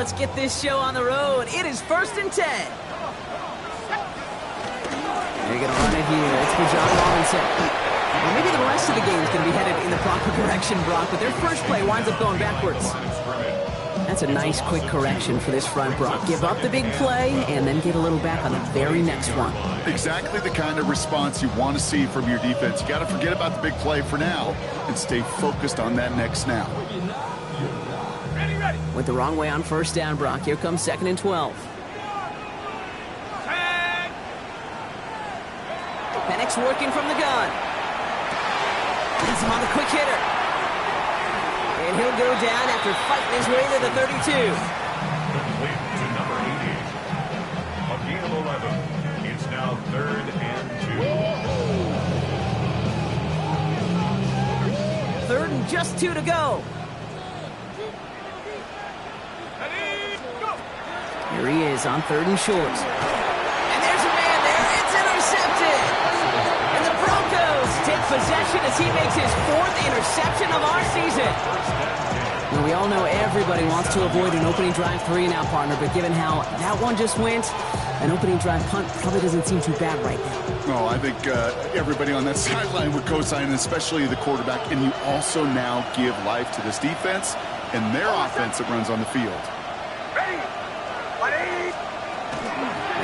let's get this show on the road. It is 1st and 10. They're going to run it here. It's for John Robinson. Well, maybe the rest of the game is going to be headed in the proper direction, Brock, but their first play winds up going backwards. That's a nice, quick correction for this front, Brock. Give up the big play and then get a little back on the very next one. Exactly the kind of response you want to see from your defense. You got to forget about the big play for now and stay focused on that next snap. Went the wrong way on first down, Brock. Here comes 2nd and 12. Penix working from the gun. He's him on the quick hitter. And he'll go down after fighting his way to the 32. Complete to number 80. A gain of 11. It's now 3rd and 2. 3rd and just 2 to go. Here he is on 3rd and short. And there's a man there. It's intercepted. And the Broncos take possession as he makes his 4th interception of our season. Well, we all know everybody wants to avoid an opening drive 3 now, partner, but given how that one just went, an opening drive punt probably doesn't seem too bad right now. No, I think everybody on that sideline would co-sign, especially the quarterback. And you also now give life to this defense and their offense that runs on the field.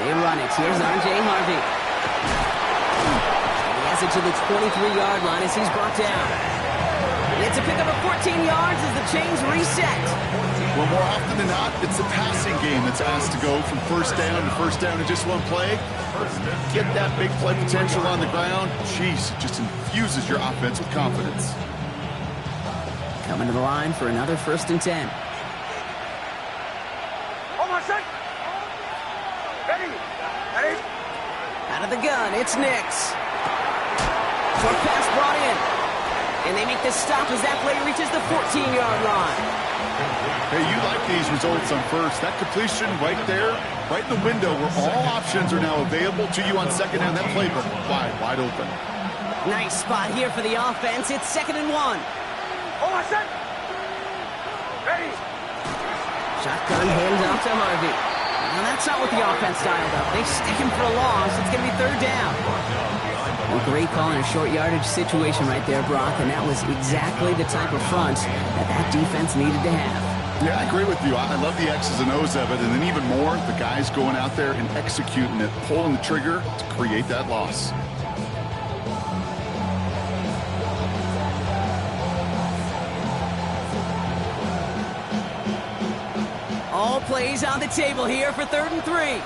They run it. Here's R.J. Harvey. He has it to the 23-yard line as he's brought down. It's a pickup of 14 yards as the chains reset. Well, more often than not, it's the passing game that's asked to go from first down in just one play. Get that big play potential on the ground. Jeez, it just infuses your offense with confidence. Coming to the line for another 1st and 10. Out of the gun, it's Nix. Short pass brought in. And they make the stop as that play reaches the 14-yard line. Hey, you like these results on first. That completion right there, right in the window where all options are now available to you on 2nd down. That playbook wide open. Nice spot here for the offense. It's 2nd and 1. Shotgun hands off to Harvey. Now that's not what the offense dialed up. They stick him for a loss. It's going to be 3rd down. Well, great call in a short yardage situation right there, Brock, and that was exactly the type of front that defense needed to have. Yeah, I agree with you. I love the X's and O's of it, and then even more, the guys going out there and executing it, pulling the trigger to create that loss. All plays on the table here for 3rd and 3.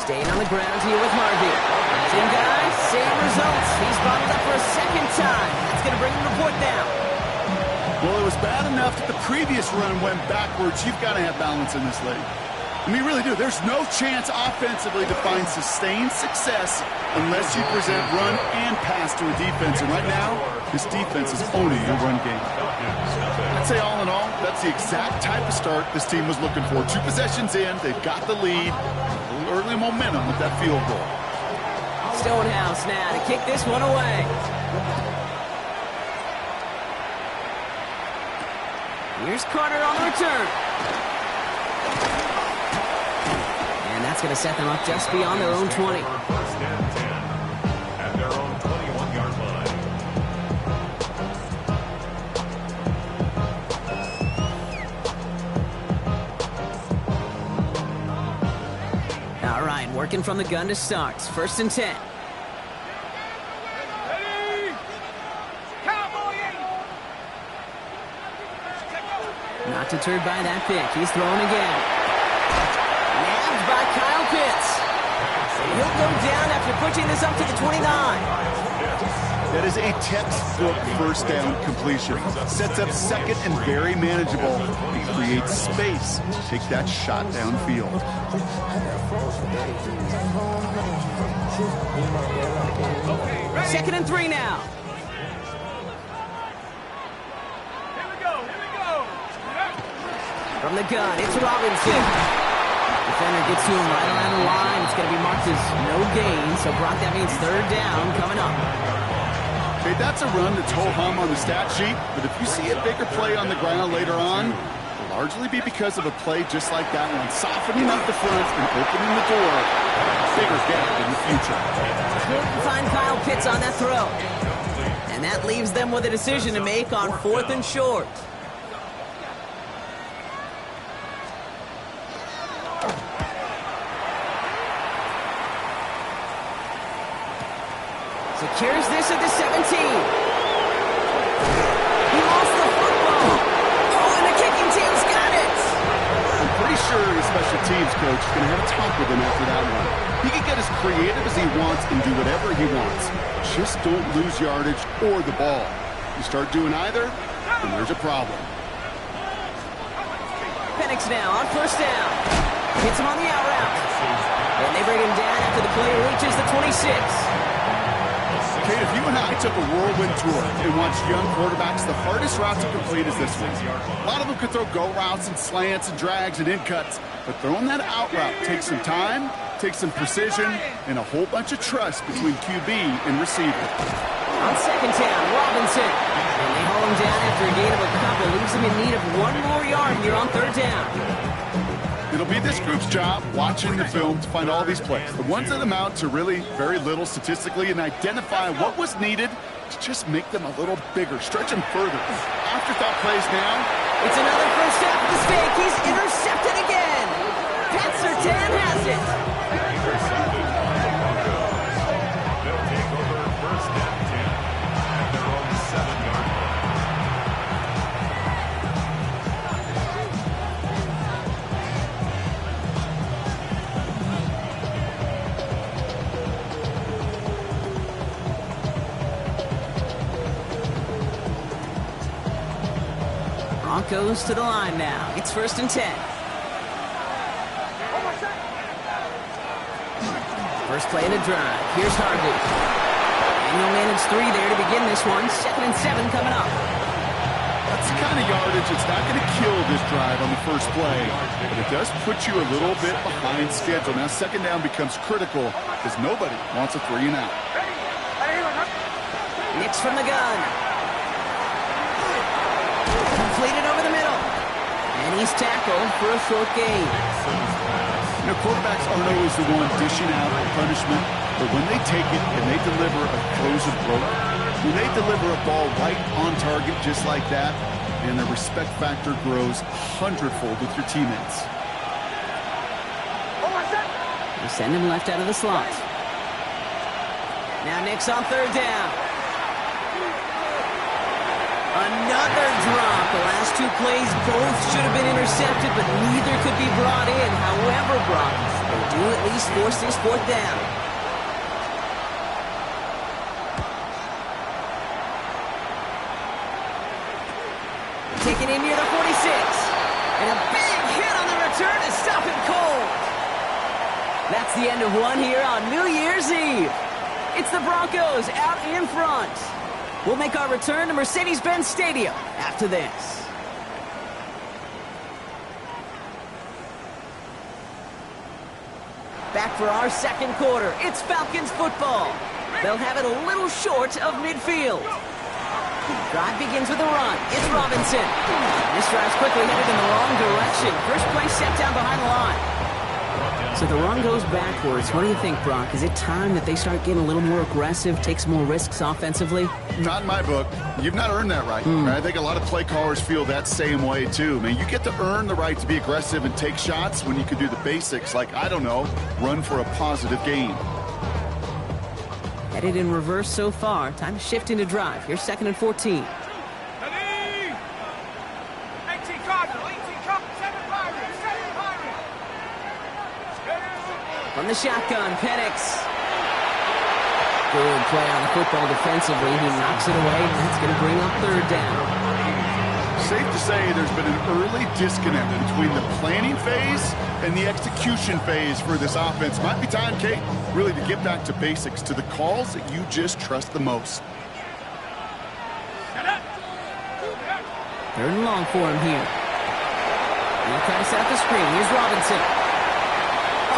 Staying on the ground here with Harvey. Same guy, same results. He's bottled up for a 2nd time. That's going to bring him to 4th down. Well, it was bad enough that the previous run went backwards. You've got to have balance in this league. I mean, you really do. There's no chance offensively to find sustained success unless you present run and pass to a defense. And right now, this defense is owning your run game. I'd say all in all, that's the exact type of start this team was looking for. 2 possessions in, they've got the lead. A little early momentum with that field goal. Stonehouse now to kick this one away. Here's Carter on the return. And that's going to set them up just beyond their own 20. 1st and 10 at their own 21-yard line. All right, working from the gun to start. 1st and 10. Not deterred by that pick. He's throwing again. Nabbed by Kyle Pitts. He'll go down after pushing this up to the 29. That is a textbook 1st down completion. Sets up 2nd and very manageable. He creates space to take that shot downfield. 2nd and 3 now. From the gun, it's Robinson. defender gets to him right around the line. It's going to be marked as no gain. So, Brock, that means third down coming up. Okay, that's a run that's ho-hum on the stat sheet, but if you see a bigger play on the ground later on, it'll largely be because of a play just like that one, softening up the front and opening the door. Bigger gap in the future. Couldn't find Kyle Pitts on that throw. And that leaves them with a decision to make on 4th and short. Secures this at the 17. He lost the football. Oh, and the kicking team's got it. I'm pretty sure his special teams coach is going to have a talk with him after that one. He can get as creative as he wants and do whatever he wants. Just don't lose yardage or the ball. You start doing either, and there's a problem. Penix now on first down. Hits him on the out route. And they bring him down after the play reaches the 26. Kate, if you and I took a whirlwind tour and watched young quarterbacks, the hardest route to complete is this one. A lot of them could throw go routes and slants and drags and in cuts, but throwing that out route takes some time, takes some precision, and a whole bunch of trust between QB and receiver. On second down, Robinson. And they haul him down after a gain of a couple. Leaves him in need of one more yard here on third down. It'll be this group's job, watching the film, to find all these plays. The ones that amount to really very little statistically and identify what was needed to just make them a little bigger, stretch them further. Afterthought plays now. It's another first half mistake. He's intercepted again. Pat Surtain has it. They'll take over first and 10 at their own 7-yard line. Broncos to the line now. It's first and 10. First play in the drive. Here's Harvey. And he'll manage 3 there to begin this one. 2nd and 7 coming up. That's the kind of yardage that's not going to kill this drive on the first play, but it does put you a little bit behind schedule. Now second down becomes critical because nobody wants a 3 and out. Nix from the gun. Completed over the middle. And he's tackled for a short gain. You know, quarterbacks aren't always the one dishing out punishment, but when they take it and they deliver a frozen throw, when they deliver a ball right on target just like that, and the respect factor grows 100-fold with your teammates. They send him left out of the slot. Now Nix on third down. Another drop. The last 2 plays both should have been intercepted, but neither could be brought in. However, Brock, they do at least force this 4th down. Taken in near the 46. And a big hit on the return to stop him cold. That's the end of one here on New Year's Eve. It's the Broncos out in front. We'll make our return to Mercedes-Benz Stadium after this. Back for our second quarter. It's Falcons football. They'll have it a little short of midfield. Drive begins with a run. It's Robinson. This drive's quickly headed in the wrong direction. First play set down behind the line. So the run goes backwards. What do you think, Brock? Is it time that they start getting a little more aggressive, take some more risks offensively? Not in my book. You've not earned that right. I think a lot of play callers feel that same way, too. Man, you get to earn the right to be aggressive and take shots when you can do the basics, like, I don't know, run for a positive gain. Headed in reverse so far. Time to shift into drive. Here's 2nd and 14. From the shotgun, Penix. Good play on the football defensively. He knocks it away, and that's going to bring up third down. Safe to say there's been an early disconnect between the planning phase and the execution phase for this offense. Might be time, Kate, really to get back to basics, to the calls that you just trust the most. 3rd and long for him here. He'll try to set up the screen. Here's Robinson.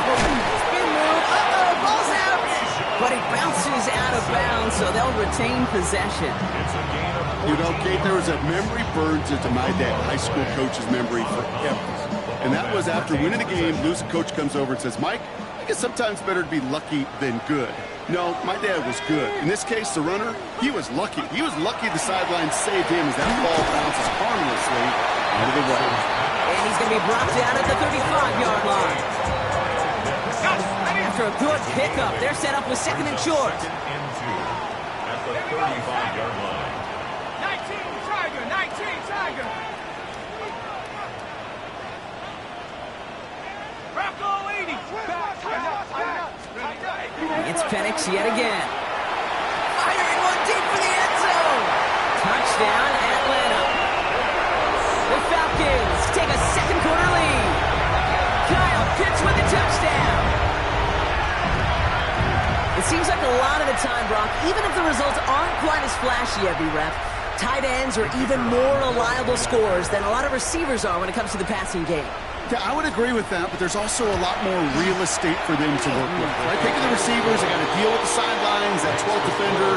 Spin move. Uh-oh, ball's out. But it bounces out of bounds, so they'll retain possession. It's a gain of 14. You know, Kate, there was a memory burns into my dad, high school coach's memory forever. And that was after winning a game, losing, coach comes over and says, Mike, I guess sometimes better to be lucky than good. No, my dad was good. In this case, the runner, he was lucky. He was lucky the sideline saved him as that ball bounces harmlessly out of the way. And he's going to be brought down at the 35-yard line. After a good pickup, they're set up with second and short. Second and 2 at the 35-yard line. 19 Tiger. Rocco 80. It's Penix yet again. Firing one deep for the end zone. Touchdown, Atlanta. The Falcons take a second quarter lead. Kyle Pitts with a touchdown. It seems like a lot of the time, Brock, even if the results aren't quite as flashy every rep, tight ends are even more reliable scorers than a lot of receivers are when it comes to the passing game. Yeah, I would agree with that, but there's also a lot more real estate for them to work with. Right? Think of the receivers, they got to deal with the sidelines, that 12th defender.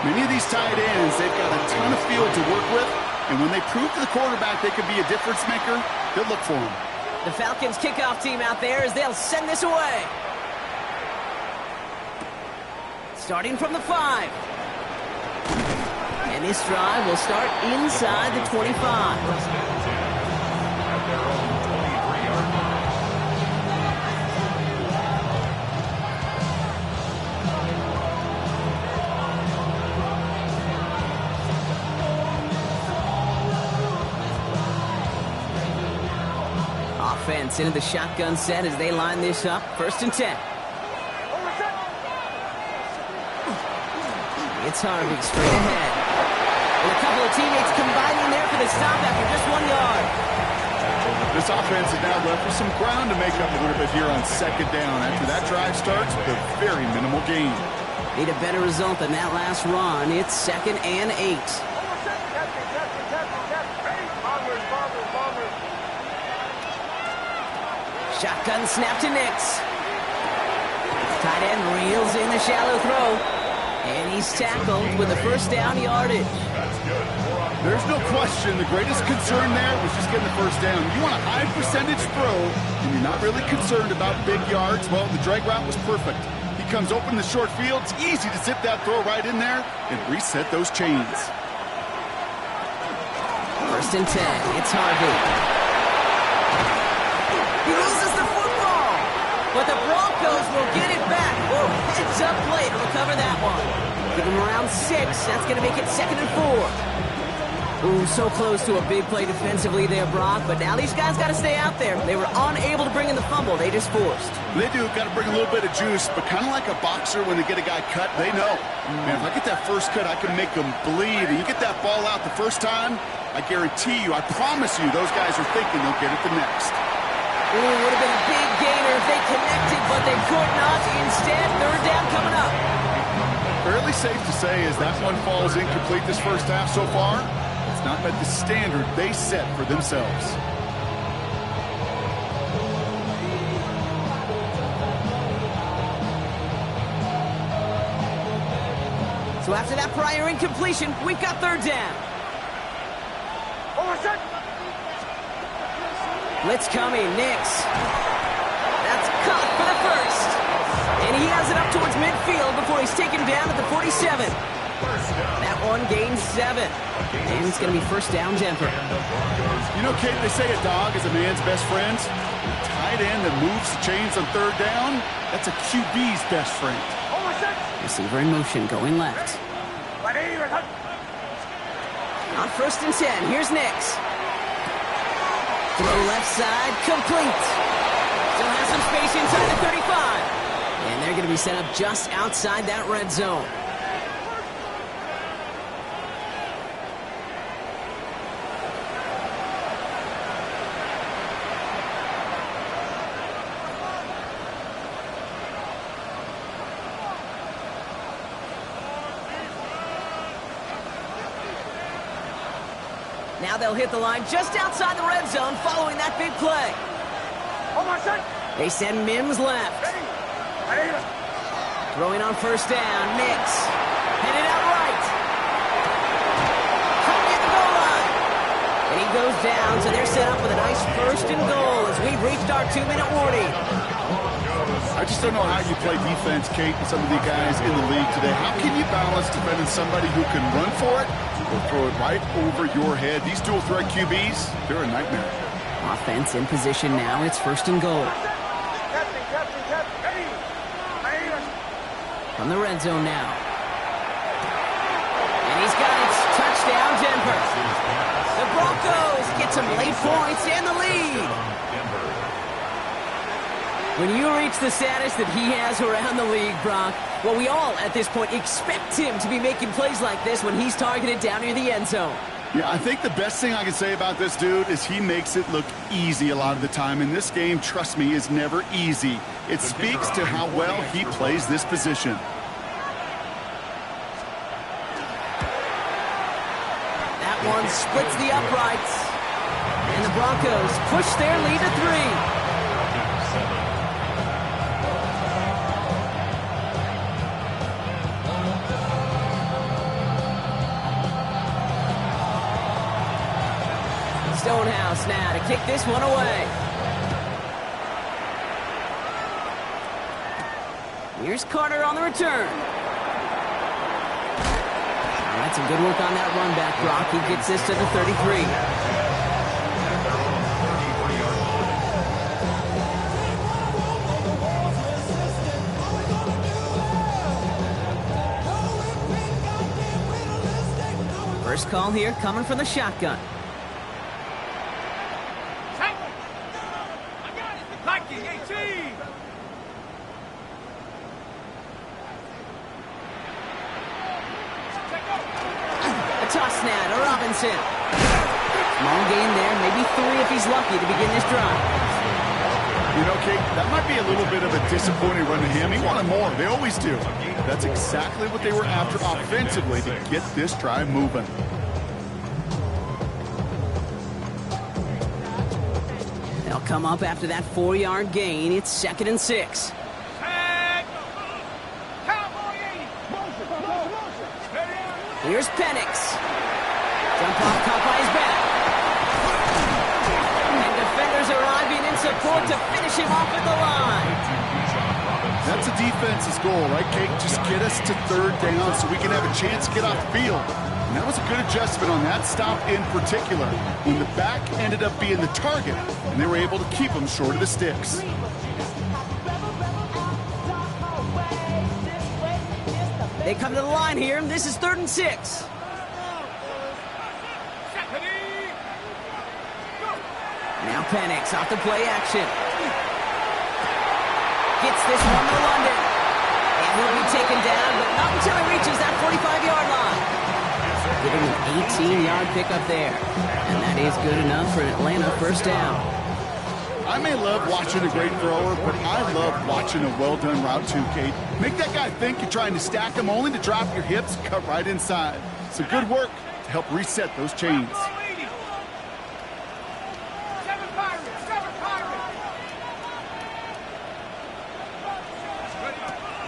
Many of these tight ends, they've got a ton of field to work with, and when they prove to the quarterback they could be a difference maker, they'll look for him. The Falcons kickoff team out there as they'll send this away. Starting from the 5. And this drive will start inside the 25. At their own 23-yard line. Offense into the shotgun set as they line this up. First and 10. It's Harvey straight ahead. And a couple of teammates combining there for the stop after just 1 yard. This offense is now left with some ground to make up a little bit here on second down after that drive starts with a very minimal gain. Need a better result than that last run. It's second and 8. Shotgun snap to Nix. Tight end reels in the shallow throw. And he's tackled with the first down yardage. That's good. There's no question the greatest concern there was just getting the first down. You want a high percentage throw, and you're not really concerned about big yards. Well, the drag route was perfect. He comes open in the short field. It's easy to zip that throw right in there and reset those chains. First and 10. It's Harvey. He loses the football, but the Broncos will get it back. Oh, heads up play to recover that one. Give him around 6. That's going to make it second and 4. Ooh, so close to a big play defensively there, Brock, but now these guys got to stay out there. They were unable to bring in the fumble. They just forced. They do got to bring a little bit of juice, but kind of like a boxer when they get a guy cut, they know. Man, if I get that first cut, I can make them bleed. And you get that ball out the first time, I guarantee you, I promise you, those guys are thinking they'll get it the next. Ooh, would have been a big gainer if they connected, but they could not. Instead, third down coming up. Fairly safe to say as that one falls incomplete this first half so far, it's not met the standard they set for themselves. So after that prior incompletion, we've got third down. Blitz coming, Nix. That's caught for the first. And he has it up towards midfield before he's taken down at the 47. That one gains 7. And it's going to be first down, Denver. You know, Kate, they say a dog is a man's best friend. A tight end that moves the chains on third down, that's a QB's best friend. Receiver in motion, going left. On first and 10, here's Nix. Throw left side, complete. Still has some space inside the 35. And they're going to be set up just outside that red zone. Now they'll hit the line just outside the red zone following that big play. They send Mims left. Throwing on first down, Nix. Headed out right. Coming at the goal line. And he goes down, so they're set up with a nice first and goal as we've reached our 2-minute warning. I just don't know how you play defense, Kate, with some of the guys in the league today. How can you balance defending somebody who can run for it or throw it right over your head? These dual threat QBs, they're a nightmare. Offense in position now. It's first and goal. From the red zone now. And he's got it. Touchdown, Denver. The Broncos get some late points and the lead. When you reach the status that he has around the league, Brock, well, we all, at this point, expect him to be making plays like this when he's targeted down near the end zone. Yeah, I think the best thing I can say about this dude is he makes it look easy a lot of the time. And this game, trust me, is never easy. It speaks to how well he plays this position. That one splits the uprights. And the Broncos push their lead to 3. Stonehouse now to kick this one away. Here's Carter on the return. All right, some good work on that run back, Brock. He gets this to the 33. First call here coming from the shotgun. Toss now to Robinson. Small gain there, maybe 3 if he's lucky to begin this drive. You know, Kate, that might be a little bit of a disappointing run to him. He wanted more. They always do. That's exactly what they were after offensively to get this drive moving. They'll come up after that 4-yard gain. It's 2nd and 6. Here's Penix. Jump off, caught by his back. And defenders arriving in support to finish him off at the line. That's a defense's goal, right, Kate? Just get us to 3rd down so we can have a chance to get off the field. And that was a good adjustment on that stop in particular, when the back ended up being the target, and they were able to keep him short of the sticks. They come to the line here, and this is 3rd and 6. Now Penix off the play action. Gets this one to London. And he'll be taken down, but not until he reaches that 45-yard line. Getting an 18-yard pickup there. And that is good enough for an Atlanta first down. I may love watching a great thrower, but I love watching a well-done route too, Kate. Make that guy think you're trying to stack him only to drop your hips, cut right inside. So good work to help reset those chains.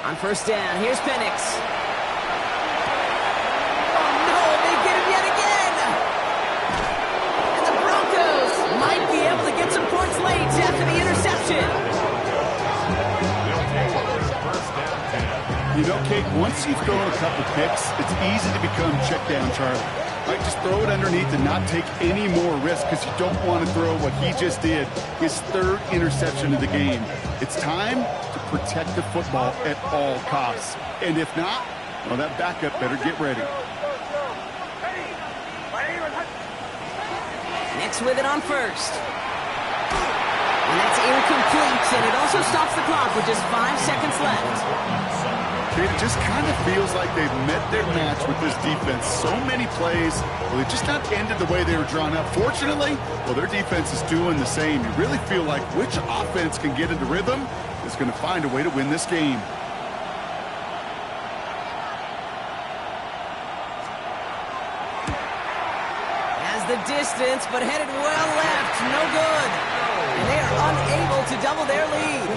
On first down, here's Penix. Oh no, they get him yet again! And the Broncos might be able to get some points late after the interception. You know, Kate, once you've thrown a couple picks, it's easy to become check down Charlie. Right, just throw it underneath and not take any more risk because you don't want to throw what he just did, his 3rd interception of the game. It's time to protect the football at all costs. And if not, well, that backup better get ready. Next with it on first. And that's incomplete, and it also stops the clock with just 5 seconds left. It just kind of feels like they've met their match with this defense. So many plays, well, they just not ended the way they were drawn up. Fortunately, well, their defense is doing the same. You really feel like which offense can get into rhythm is going to find a way to win this game. Has the distance, but headed well left. No good. And they are unable to double their lead.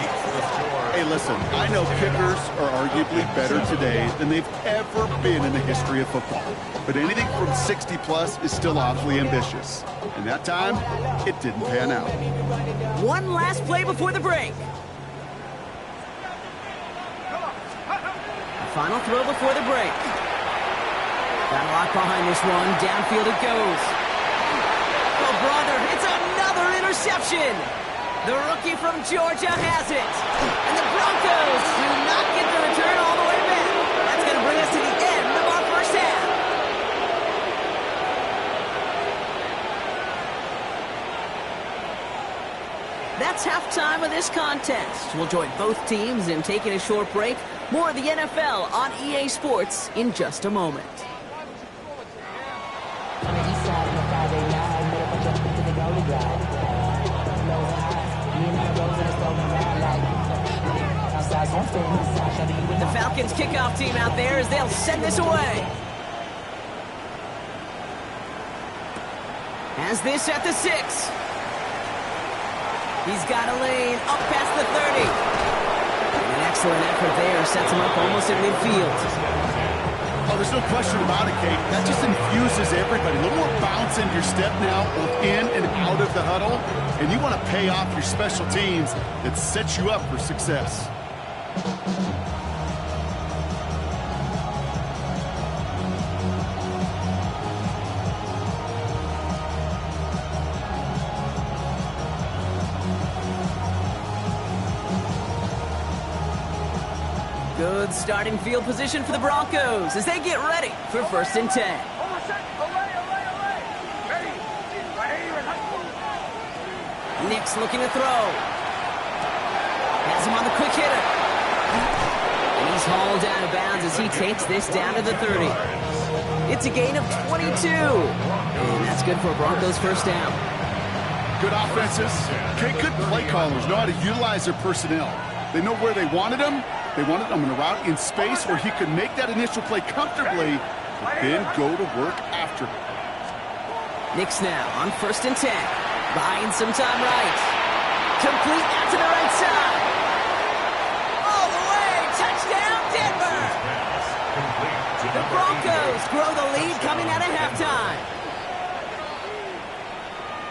Hey, listen, I know kickers are arguably better today than they've ever been in the history of football. But anything from 60+ is still awfully ambitious. And that time, it didn't pan out. One last play before the break. Final throw before the break. Got a lot behind this one. Downfield it goes. Oh, brother, it's another interception. The rookie from Georgia has it. And the Broncos do not get the return all the way back. That's going to bring us to the end of our first half. That's halftime of this contest. We'll join both teams in taking a short break. More of the NFL on EA Sports in just a moment. The Falcons kickoff team out there as they'll send this away. Has this at the 6. He's got a lane up past the 30. And an excellent effort there sets him up almost at midfield. Oh, there's no question about it, Kate. That just infuses everybody. A little more bounce in your step now, both in and out of the huddle. And you want to pay off your special teams that sets you up for success. Good starting field position for the Broncos as they get ready for 1st and 10. Nick's looking to throw. Has him on the quick hitter. And he's hauled out of bounds as he takes this down to the 30. It's a gain of 22. And that's good for a Broncos first down. Good offenses. Okay, good play callers know how to utilize their personnel. They know where they wanted them. They wanted him in a route in space where he could make that initial play comfortably, but then go to work after. Nick's now on 1st and 10. Buying some time right. Complete out to the right side. All the way. Touchdown, Denver. The Broncos grow the lead coming out of halftime.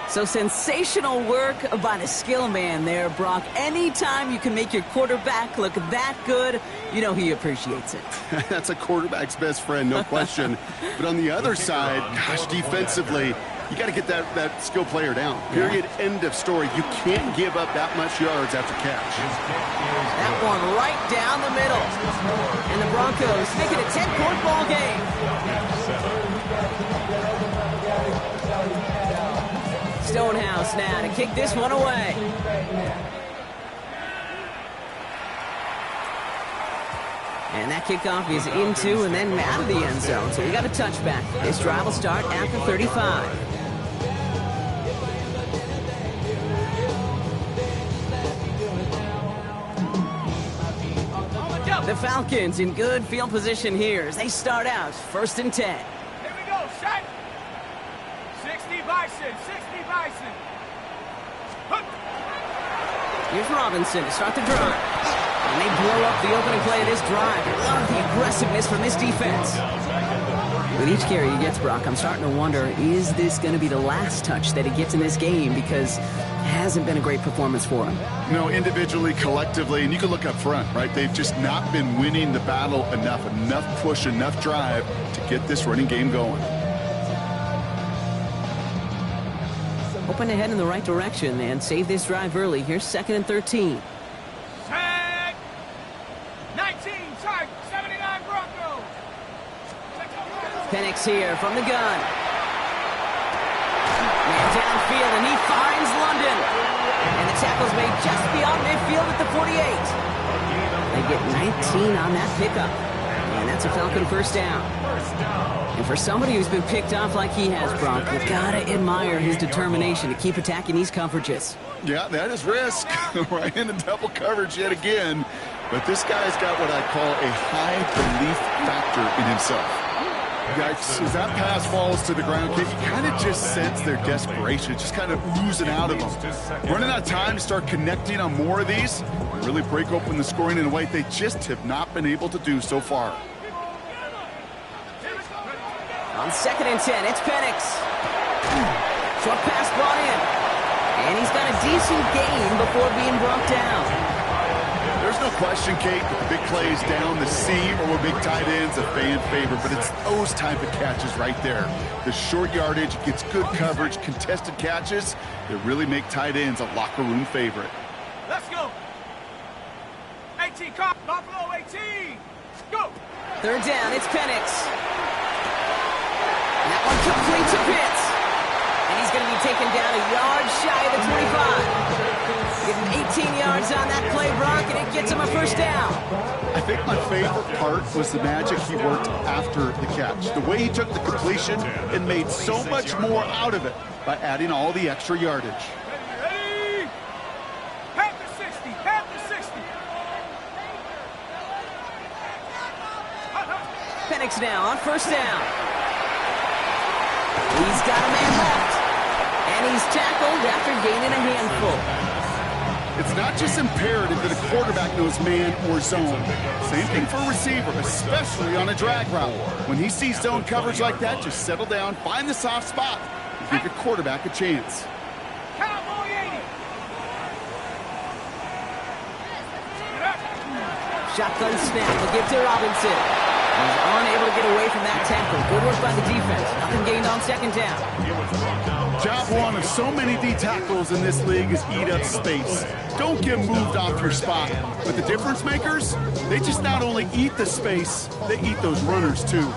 So sensational work by the skill man there, Brock. Anytime you can make your quarterback look that good, you know he appreciates it. That's a quarterback's best friend, no question. But on the other side, gosh, defensively, you got to get that skill player down. Period. End of story. You can't give up that much yards after catch. That one right down the middle. And the Broncos make it a 10-point ball game. Stonehouse now to kick this one away. And that kickoff is into and then out of the end zone. So we got a touchback. This drive will start after 35. The Falcons in good field position here as they start out 1st and 10. Here we go, set. 60 Bison, 60 Bison. Here's Robinson to start the drive. And they blow up the opening play of this drive. I love the aggressiveness from this defense. With each carry he gets, Brock, I'm starting to wonder, is this going to be the last touch that he gets in this game? Because it hasn't been a great performance for him. No, individually, collectively, and you can look up front, right? They've just not been winning the battle enough push, enough drive to get this running game going. Open ahead in the right direction and save this drive early. Here's 2nd and 13. Set. 19, charge, 79 Broncos. Penix here from the gun. Man downfield, and he finds London. And the tackle's made just beyond midfield at the 48. They get 19 on that pickup. And that's a Falcon first down. And for somebody who's been picked off like he has, Brock, you've got to admire his determination to keep attacking these coverages. Yeah, that is risk. Right into double coverage yet again. But this guy's got what I call a high belief factor in himself. Yikes, as that pass falls to the ground, you kind of just sense their desperation. It's just kind of oozing out of them. Running out of time to start connecting on more of these, and really break open the scoring in a way they just have not been able to do so far. On 2nd and 10, it's Penix. Short pass brought in. And he's got a decent gain before being brought down. There's no question, Kate, that the big plays down the seam or big tight ends a fan favorite, but it's those type of catches right there. The short yardage gets good coverage, contested catches that really make tight ends a locker room favorite. Let's go. 18, Buffalo 18. Go. 3rd down, it's Penix. That one complete to Pitts. And he's going to be taken down a yard shy of the 25. Give him 18 yards on that play, Brock, and it gets him a 1st down. I think my favorite part was the magic he worked after the catch. The way he took the completion and made so much more out of it by adding all the extra yardage. Ready? Half the 60. Half the 60. Penix now on 1st down. He's got a man left. And he's tackled after gaining a handful. It's not just imperative that a quarterback knows man or zone. Same thing for a receiver, especially on a drag route. When he sees zone coverage like that, just settle down, find the soft spot, and give your quarterback a chance. Cowboy 80. Shotgun snap, we'll give to Robinson. He's unable to get away from that tackle. Good work by the defense. Nothing gained on 2nd down. Job one of so many D tackles in this league is eat up space. Don't get moved off your spot. But the difference makers, they just not only eat the space, they eat those runners too.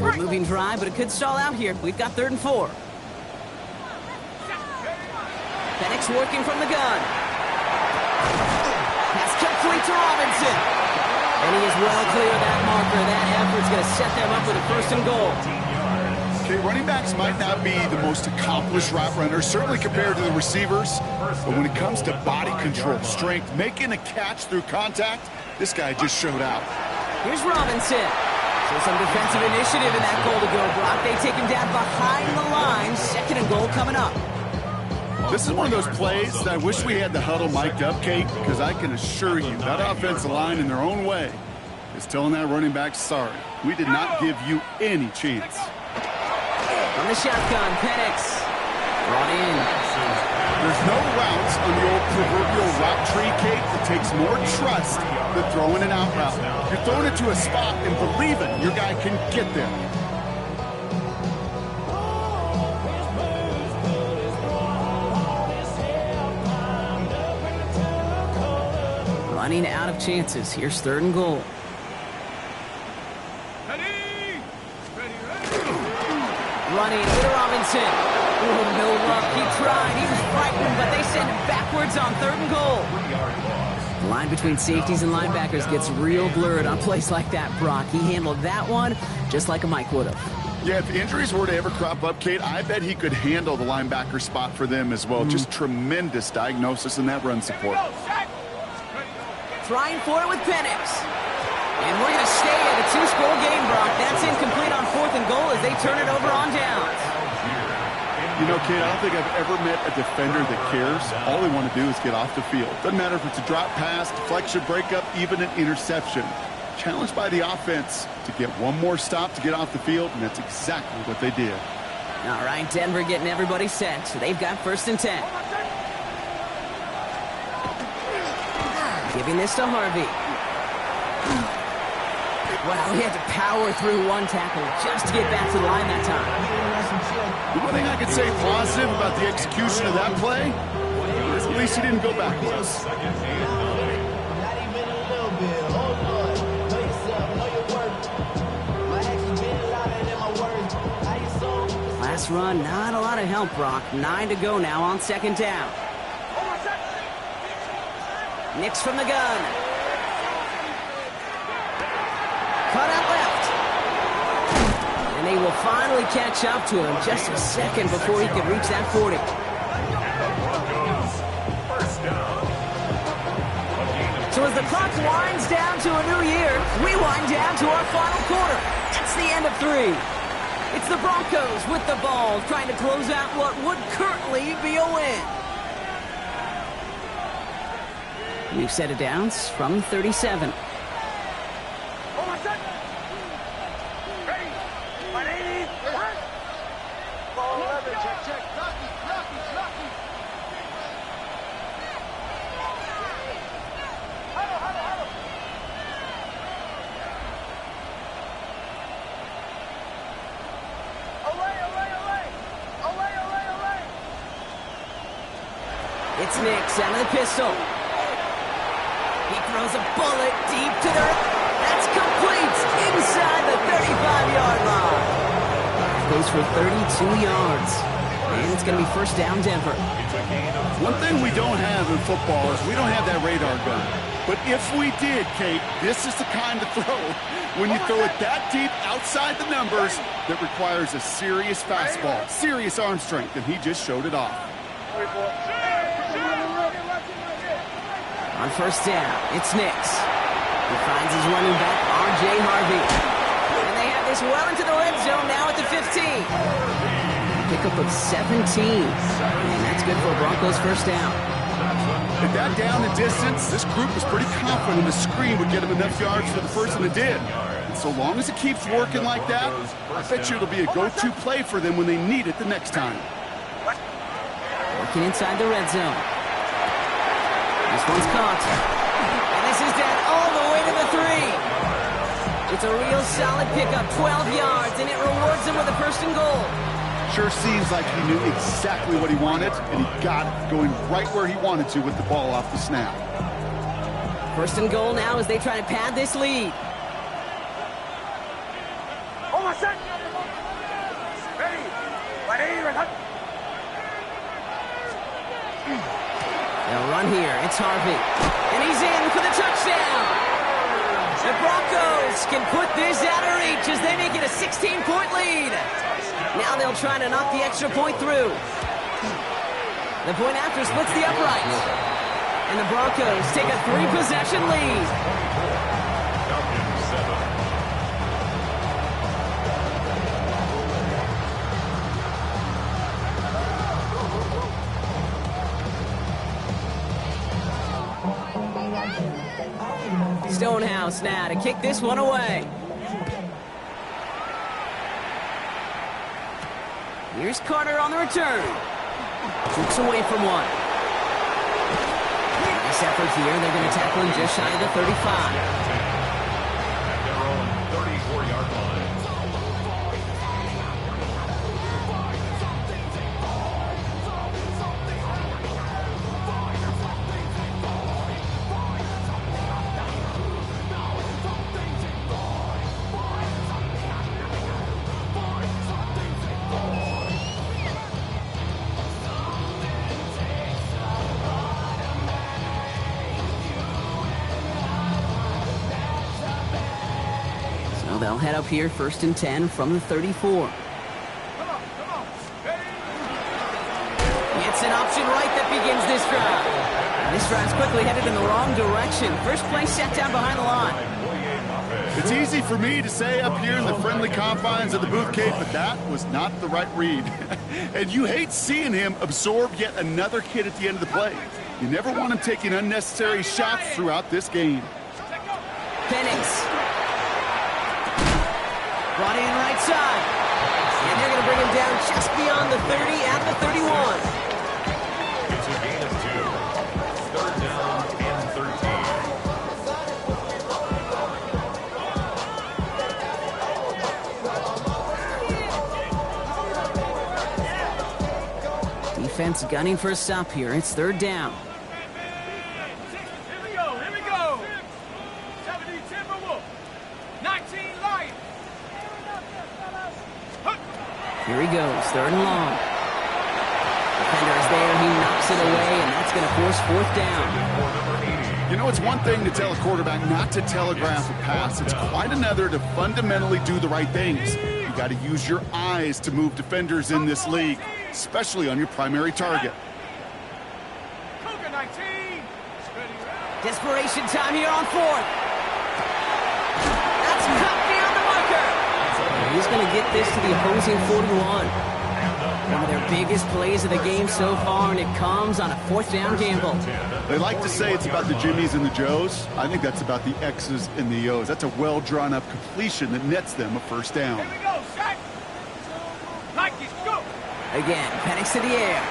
We're moving dry, but it could stall out here. We've got 3rd and 4. Penix working from the gun. Pass complete to Robinson. And he is well clear of that marker. That effort's going to set them up with a 1st and goal. Okay, running backs might not be the most accomplished route runners, certainly compared to the receivers. But when it comes to body control, strength, making a catch through contact, this guy just showed out. Here's Robinson. So some defensive initiative in that goal to go, Brock. They take him down behind the line. 2nd and goal coming up. This is one of those plays that I wish we had the huddle mic'd up, Kate, because I can assure you that offensive line in their own way is telling that running back, sorry, we did not give you any chance. On the shotgun, Penix. Brought in. There's no routes on the old proverbial route tree, Kate, that takes more trust than throwing an out route. You're throwing it to a spot and believing your guy can get there. Running out of chances. Here's 3rd and goal. Ready? Running to Robinson. Oh, no luck. He tried. He was frightened, but they send him backwards on 3rd and goal. The line between safeties and linebackers gets real blurred on plays like that, Brock. He handled that one just like a Mike would have. Yeah, if injuries were to ever crop up, Kate, I bet he could handle the linebacker spot for them as well. Just tremendous diagnosis in that run support. Trying for it with Penix. And we're going to stay at a 2-score game, Brock. That's incomplete on 4th and goal as they turn it over on downs. You know, Kate, I don't think I've ever met a defender that cares. All they want to do is get off the field. Doesn't matter if it's a drop pass, deflection, breakup, even an interception. Challenged by the offense to get one more stop to get off the field, and that's exactly what they did. All right, Denver getting everybody set. So they've got 1st and 10. Giving this to Harvey. Wow, he had to power through one tackle just to get back to the line that time. The one thing I could say positive about the execution of that play is at least he didn't go backwards. Last run, not a lot of help, Brock. 9 to go now on 2nd down. Nix from the gun. Cut out left. And And they will finally catch up to him just a second before he could reach that 40. First down. So as the clock winds down to a new year, we wind down to our final quarter. It's the end of 3. It's the Broncos with the ball, trying to close out what would currently be a win. New set of downs from 37. It's Nix out of the pistol. He throws a bullet deep to the... That's complete inside the 35-yard line. Goes for 32 yards. And it's going to be first down, Denver. One thing we don't have in football is we don't have that radar gun. But if we did, Kate, this is the kind of throw, when you throw it that deep outside the numbers, that requires a serious fastball, serious arm strength, and he just showed it off. On first down, it's Nix. He finds his running back, R.J. Harvey. And they have this well into the red zone now at the 15. Pickup of 17. And that's good for a Broncos first down. At that down and distance, this group was pretty confident the screen would get him enough yards for the first, and it did. And so long as it keeps working like that, I bet you it'll be a go-to play for them when they need it the next time. Working inside the red zone. This one's caught. And this is down all the way to the 3. It's a real solid pickup, 12 yards, and it rewards him with a first and goal. Sure seems like he knew exactly what he wanted, and he got it, going right where he wanted to with the ball off the snap. First and goal now as they try to pad this lead. They'll run here. It's Harvey. And he's in for the touchdown. The Broncos can put this out of reach as they make it a 16-point lead. Now they'll try to knock the extra point through. The point after splits the uprights. And the Broncos take a 3-possession lead. Stonehouse now to kick this one away. Here's Carter on the return. Jukes away from one. Nice effort here. They're going to tackle him just shy of the 35. At their own 34-yard line. They'll head up here, 1st and 10 from the 34. It's an option right that begins this drive. And this drive's quickly headed in the wrong direction. First play set down behind the line. It's easy for me to say up here in the friendly confines of the booth, Kate, but that was not the right read. And you hate seeing him absorb yet another hit at the end of the play. You never want him taking unnecessary shots throughout this game. Penix. Brought in right side. And they're going to bring him down just beyond the 30 at the 31. It's a gain of 2. 3rd down and 13. Defense gunning for a stop here. It's 3rd down. Here we go. 70 Timberwolf. 19 Lions. Here he goes, 3rd and long. Defender is there, he knocks it away, and that's going to force 4th down. You know, it's one thing to tell a quarterback not to telegraph a pass. It's quite another to fundamentally do the right things. You You got to use your eyes to move defenders in this league, especially on your primary target. Cougar 19. Desperation time here on fourth. That's cut beyond the marker. He's going to get this to the opposing 41. One of their biggest plays of the game so far, and it comes on a fourth down gamble. They like to say it's about the Jimmies and the Joes. I think that's about the X's and the O's. That's a well-drawn-up completion that nets them a first down. Here we go, set. Nike, go. Again, Penix to the air.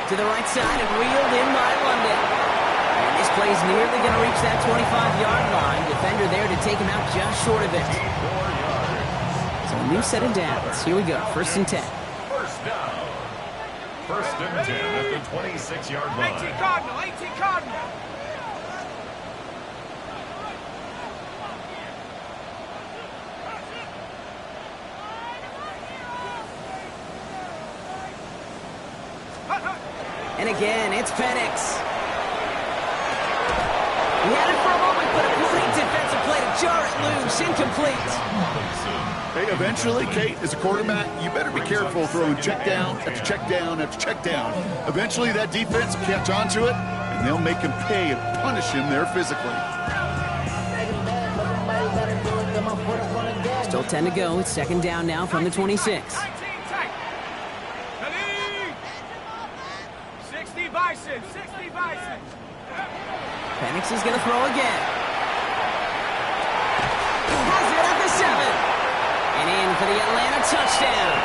To the right side and wheeled in by London. And this play's nearly going to reach that 25-yard line. Defender there to take him out just short of it. So a new set of downs. Here we go, 1st and 10. First down. 1st and 10 at the 26-yard line. 18 Cardinal, 18 Cardinal. And again, it's Penix. He had it for a moment, but a great defensive play to jar it loose. Incomplete. Hey, eventually, Kate, as a quarterback, you better be careful throwing check down after check down after check down. Eventually, that defense will catch on to it, and they'll make him pay and punish him there physically. Still 10 to go. It's 2nd down now from the 26. 19 tight. Khalid. 60 Bison, 60 Bison. Penix is going to throw again. Has it at the 7. And in for the Atlanta touchdown.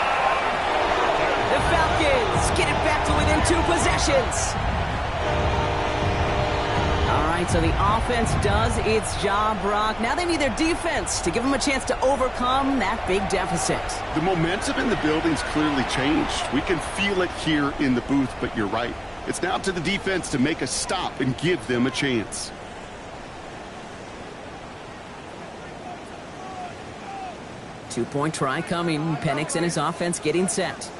The Falcons get it back to within 2 possessions. All right, so the offense does its job, Brock. Now they need their defense to give them a chance to overcome that big deficit. The momentum in the building's clearly changed. We can feel it here in the booth, but you're right. It's now to the defense to make a stop and give them a chance. Two-point try coming. Penix and his offense getting set. The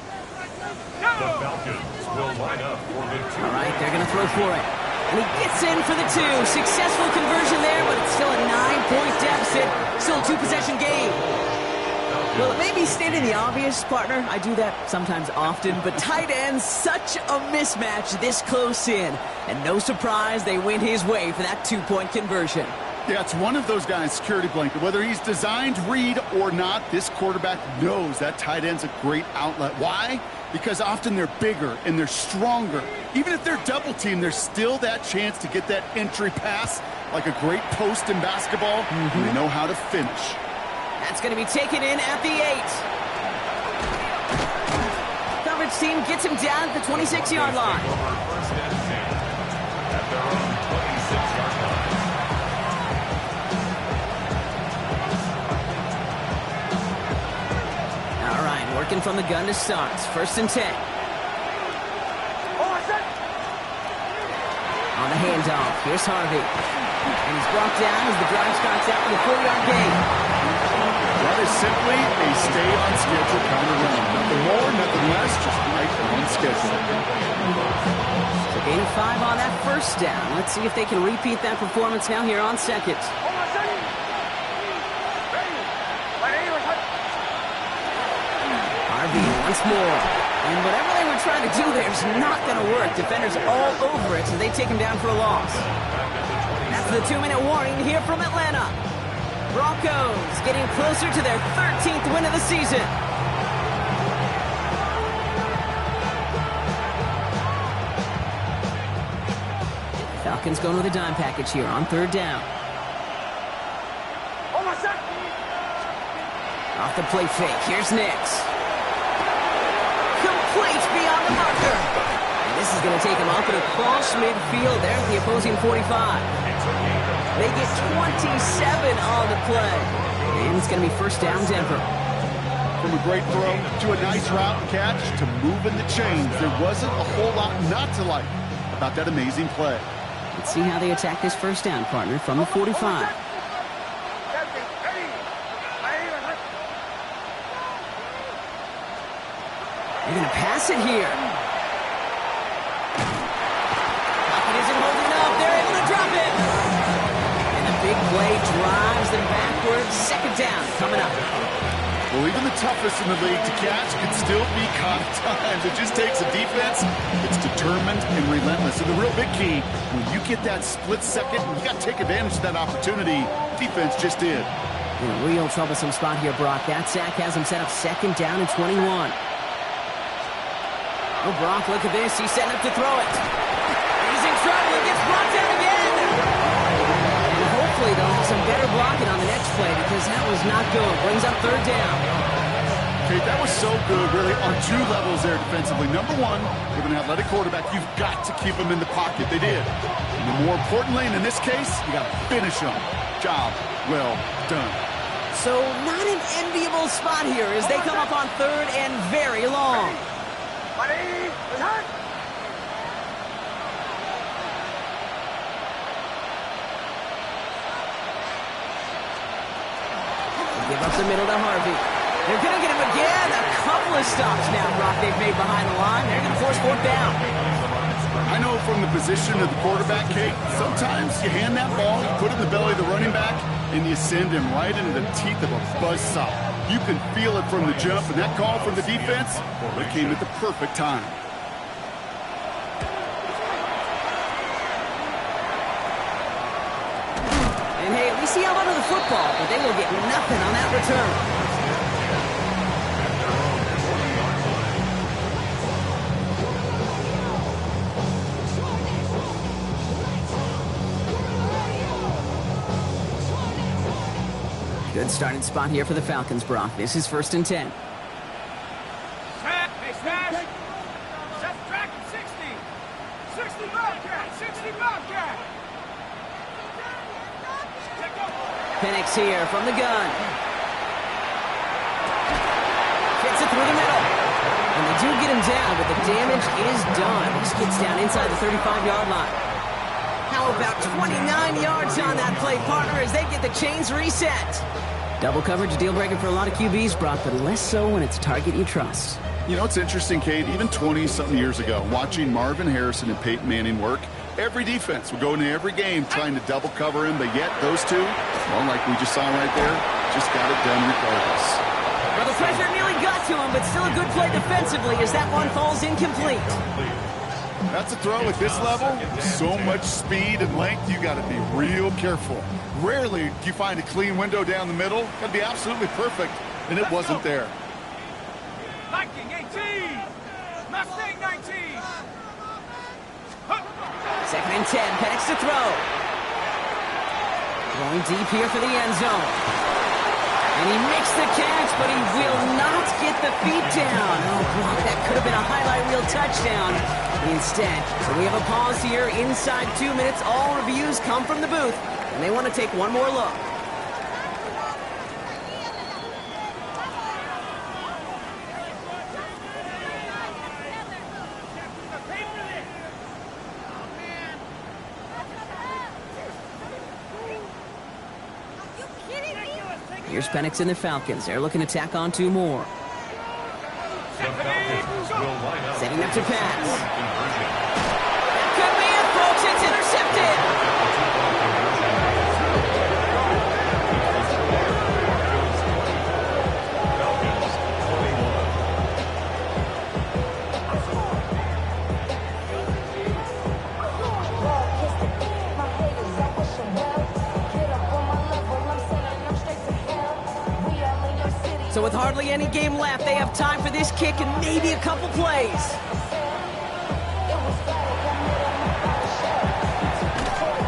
Falcons will line up for the 2. All right, they're going to throw for it. And he gets in for the 2. Successful conversion there, but it's still a 9-point deficit. Still a 2-possession game. Well, it may be stating the obvious, partner. I do that sometimes often, but tight ends, such a mismatch this close in. And no surprise, they went his way for that 2-point conversion. Yeah, it's one of those guys, security blanket. Whether he's designed read or not, this quarterback knows that tight end's a great outlet. Why? Because often they're bigger and they're stronger. Even if they're double teamed, there's still that chance to get that entry pass, like a great post in basketball, and they know how to finish. That's going to be taken in at the 8. Coverage team gets him down at the 26-yard line. First and 10 at their own 26-yard line. All right, working from the gun to start. 1st and 10. On the handoff, here's Harvey. And he's brought down as the drive starts out with a 4-yard gain. That is simply a stay-on-schedule counter run. Nothing more, nothing less, just right on schedule. So gain of 5 on that 1st down. Let's see if they can repeat that performance now here on 2nd. Harvey once more. And whatever they were trying to do there is not going to work. Defenders all over it, so they take him down for a loss. That's the 2-minute warning here from Atlanta. Broncos getting closer to their 13th win of the season. Falcons going with a dime package here on 3rd down. Off the play fake, here's Nix. Complete beyond the marker. And this is going to take him off and across midfield there at the opposing 45. They get 27 on the play. And it's going to be 1st down Denver. From a great throw to a nice route and catch to moving the chains, there wasn't a whole lot not to like about that amazing play. Let's see how they attack this 1st down, partner, from the 45. They're going to pass it here. Pocket isn't holding up. They're able to drop it. And the big play drives them backwards. 2nd down coming up. Well, even the toughest in the league to catch can still be caught at times. It just takes a defense that's determined and relentless. And the real big key, when you get that split second, you got to take advantage of that opportunity. Defense just did. In a real troublesome spot here, Brock. That sack has him set up 2nd down and 21. Oh, Brock, look at this. He's setting up to throw it. He's in trouble. He gets brought down again. And hopefully they'll have some better blocking on the next play because that was not good. Brings up 3rd down. Okay, that was so good, really, on 2 levels there defensively. Number 1, with an athletic quarterback, you've got to keep him in the pocket. They did. And the more importantly, in this case, you got to finish him. Job well done. So not an enviable spot here as they come up on 3rd and very long. Give up the middle to Harvey. They're going to get him again. A couple of stops now, Brock, they've made behind the line. They're going to force 4th down. I know from the position of the quarterback, Kate, sometimes you hand that ball, you put it in the belly of the running back, and you send him right into the teeth of a buzzsaw. You can feel it from the jump, and that call from the defense, it came at the perfect time. And hey, at least he held onto the football, but they will get nothing on that return. Good starting spot here for the Falcons, Brock. This is 1st and 10. Hey, smash. Set track at 60. 60 Bobcat. 60 Bobcat. Penix here from the gun. Gets it through the middle. And they do get him down, but the damage is done. This gets down inside the 35-yard line. How about 29 yards on that play, partner, as they get the chains reset? Double coverage, deal breaker for a lot of QBs, Brock, but less so when it's a target you trust. You know, it's interesting, Kate, even 20-something years ago, watching Marvin Harrison and Peyton Manning work, every defense would go into every game trying to double cover him, but yet those two, well, like we just saw right there, just got it done regardless. Well, the pressure nearly got to him, but still a good play defensively as that one falls incomplete. That's a throw at this level. So much speed and length, you got to be real careful. Rarely do you find a clean window down the middle. Got to be absolutely perfect, and it wasn't there. Viking 18. Mustang 19. 2nd and 10, Penix to throw. Going deep here for the end zone. And he makes the catch, but he will not get the feet down. Oh, Brock, that could have been a highlight reel touchdown. Instead, so we have a pause here inside 2 minutes. All reviews come from the booth, and they want to take one more look. Here's Penix and the Falcons. They're looking to tack on 2 more. Setting up to pass. Could be it, folks. It's intercepted. So with hardly any game left, they have time for this kick and maybe a couple plays.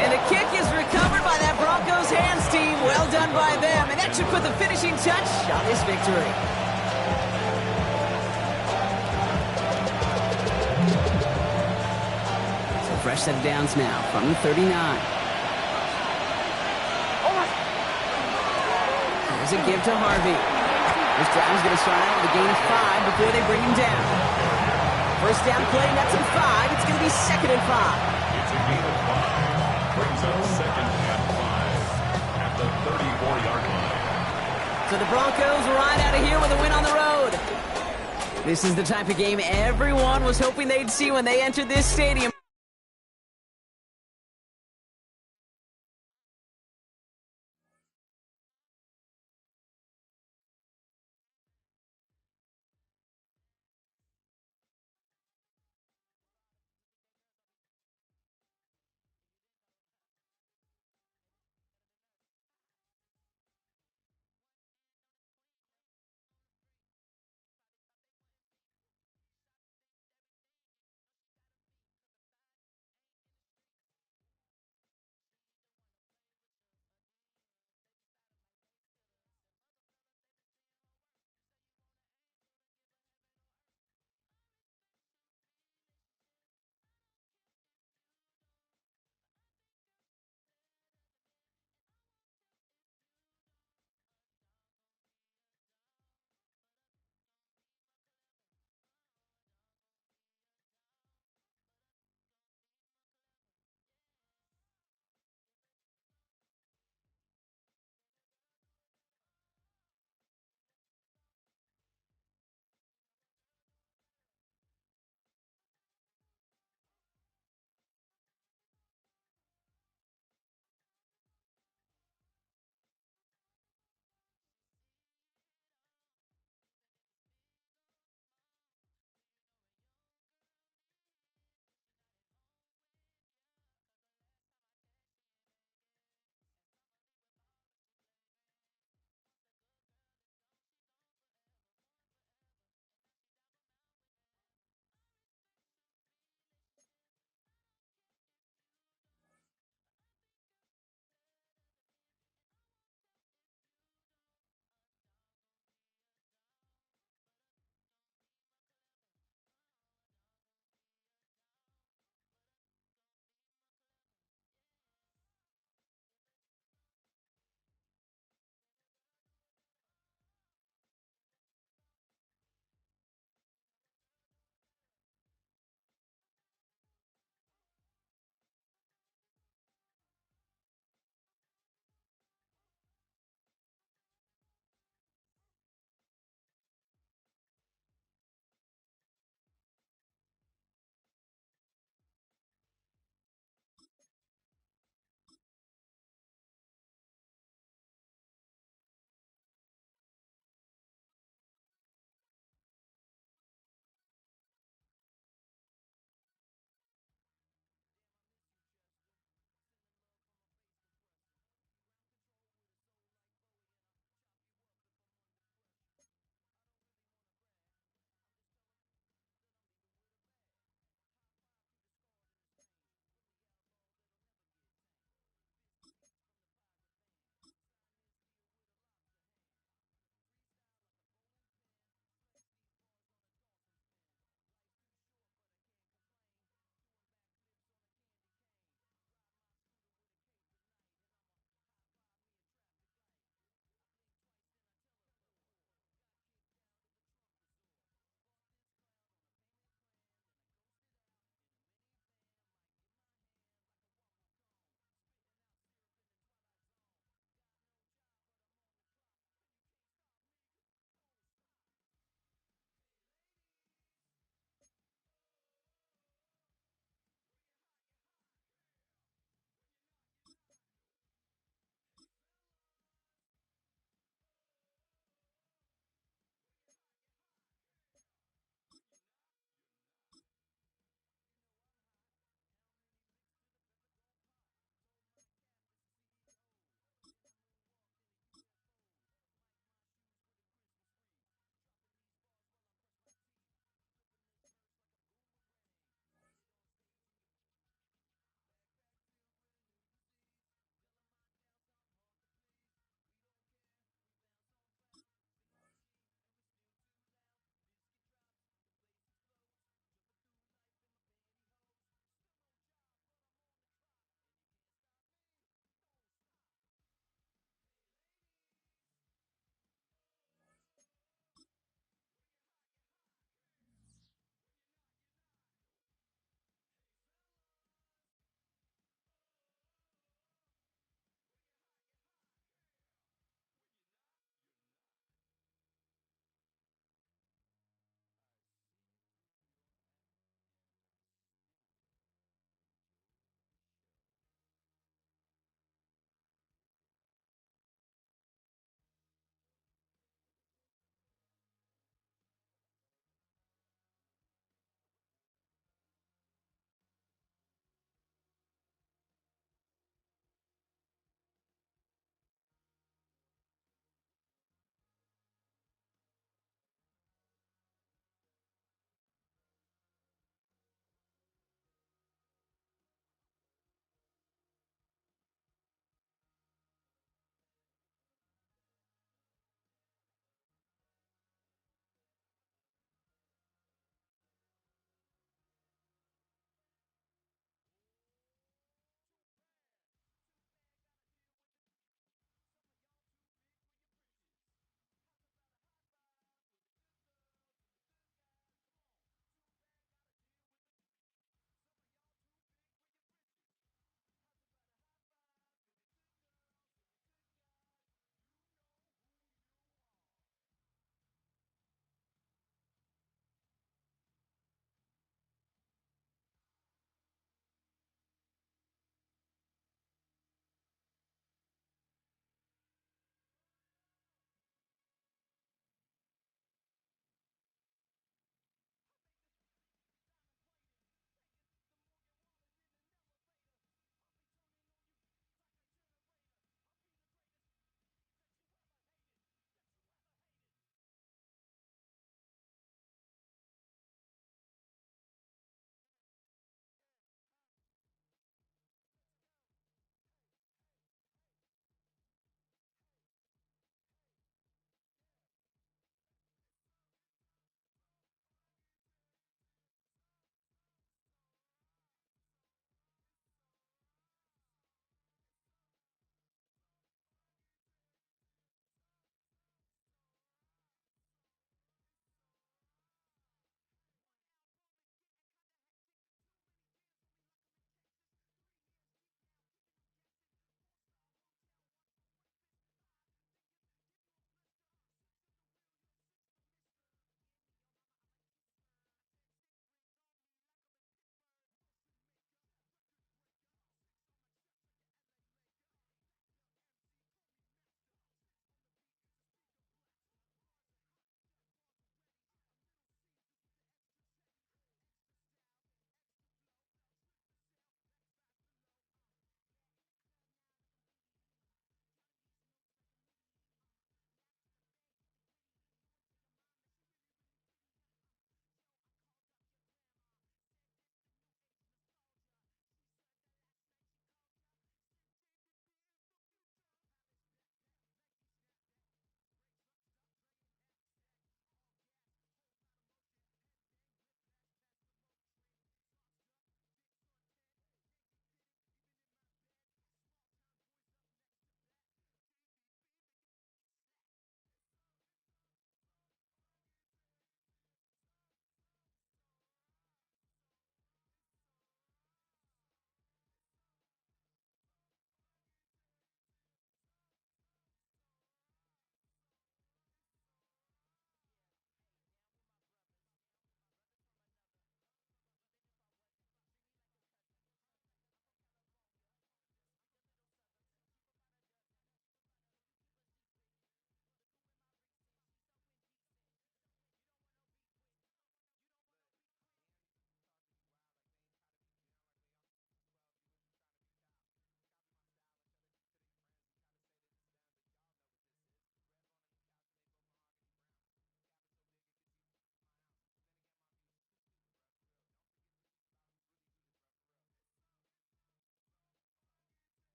And the kick is recovered by that Broncos hands team. Well done by them. And that should put the finishing touch on this victory. So fresh set of downs now from the 39. There's a give to Harvey. This drive is going to start out with a gain of 5 before they bring him down. First down play, that's at 5. It's going to be 2nd and 5. It's a gain of 5. Brings up 2nd and 5 at the 34-yard line. So the Broncos ride out of here with a win on the road. This is the type of game everyone was hoping they'd see when they entered this stadium.